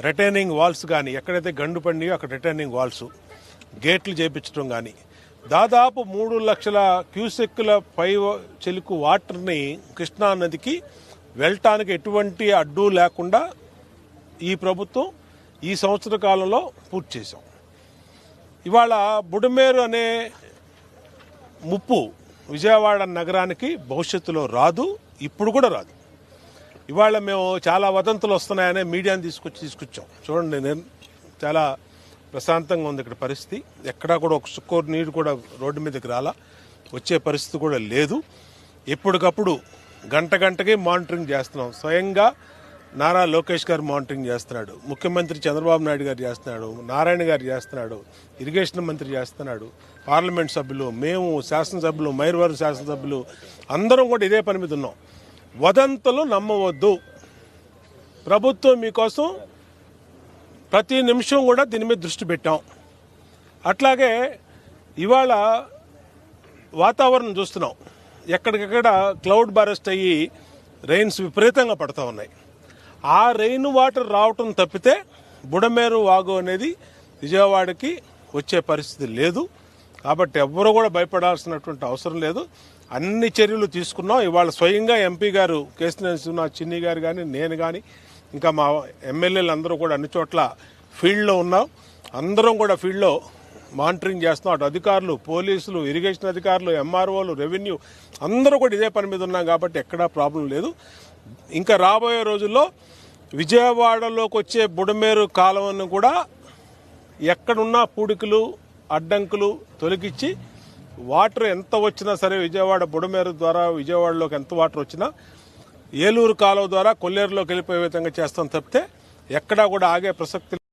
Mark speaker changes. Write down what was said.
Speaker 1: Retaining walls కానీ ఎక్కడైతే గండు పండియో అక్కడ రిటైనింగ్ వాల్స్ గేట్లు చేపించడం కానీ దాదాపు 3 లక్షల క్యూసెక్కుల పై చెలుకు వాటర్ని కృష్ణా నదికి వెళ్ళటానికి ఎటువంటి అడ్డు లేకుండా ఈ ప్రభుత్వం ఈ సంవత్సర కాలంలో పూర్తి చేశాం. ఇవాళ బుడమేరు అనే ముప్పు విజయవాడ నగరానికి భవిష్యత్తులో రాదు, ఇప్పుడు కూడా రాదు. ఇవాళ మేము చాలా వదంతులు వస్తున్నాయనే మీడియాని తీసుకొచ్చాం. చూడండి, నేను చాలా ప్రశాంతంగా ఉంది ఇక్కడ పరిస్థితి. ఎక్కడా కూడా ఒక చుక్కోరు నీరు కూడా రోడ్డు మీదకి రాలా, వచ్చే పరిస్థితి కూడా లేదు. ఎప్పటికప్పుడు గంటకి మానిటరింగ్ చేస్తున్నాం. స్వయంగా నారా లోకేష్ గారు మానిటరింగ్ చేస్తున్నాడు, ముఖ్యమంత్రి చంద్రబాబు నాయుడు గారు చేస్తున్నాడు, నారాయణ గారు చేస్తున్నాడు, ఇరిగేషన్ మంత్రి చేస్తున్నాడు, పార్లమెంట్ సభ్యులు, మేము శాసనసభ్యులు, మైర్వారు శాసనసభ్యులు అందరం కూడా ఇదే పని మీద ఉన్నాం. వదంతులు నమ్మవద్దు. ప్రభుత్వం మీకోసం ప్రతి నిమిషం కూడా దీని మీద దృష్టి పెట్టాం. అట్లాగే ఇవాళ వాతావరణం చూస్తున్నాం, ఎక్కడికక్కడ క్లౌడ్ బరస్ట్ అయ్యి రెయిన్స్ విపరీతంగా పడుతూ ఉన్నాయి. ఆ రెయిన్ వాటర్ రావటం తప్పితే బుడమేరు వాగు అనేది విజయవాడకి వచ్చే పరిస్థితి లేదు. కాబట్టి ఎవ్వరూ కూడా భయపడాల్సినటువంటి అవసరం లేదు. అన్ని చర్యలు తీసుకున్నాం. ఇవాళ స్వయంగా ఎంపీ గారు కేశినేని శ్రీనివాస్ చిన్ని గారు కానీ, నేను కానీ, ఇంకా మా ఎమ్మెల్యేలు అందరూ కూడా అన్ని చోట్ల ఫీల్డ్లో ఉన్నాం. అందరం కూడా ఫీల్డ్లో మానిటరింగ్ చేస్తున్నాం. అటు అధికారులు, పోలీసులు, ఇరిగేషన్ అధికారులు, ఎంఆర్ఓలు, రెవెన్యూ అందరూ కూడా ఇదే పని మీద ఉన్నాం. కాబట్టి ఎక్కడా ప్రాబ్లం లేదు. ఇంకా రాబోయే రోజుల్లో విజయవాడలోకి వచ్చే బుడమేరు కాలువను కూడా ఎక్కడున్నా పూడికలు, అడ్డంకులు తొలగించి వాటర్ ఎంత వచ్చినా సరే విజయవాడ బుడమేరు ద్వారా విజయవాడలోకి ఎంత వాటర్ వచ్చినా ఏలూరు కాలువ ద్వారా కొల్లేరులోకి వెళ్ళిపోయే విధంగా చేస్తాం తప్పితే ఎక్కడా కూడా ఆగే ప్రసక్తి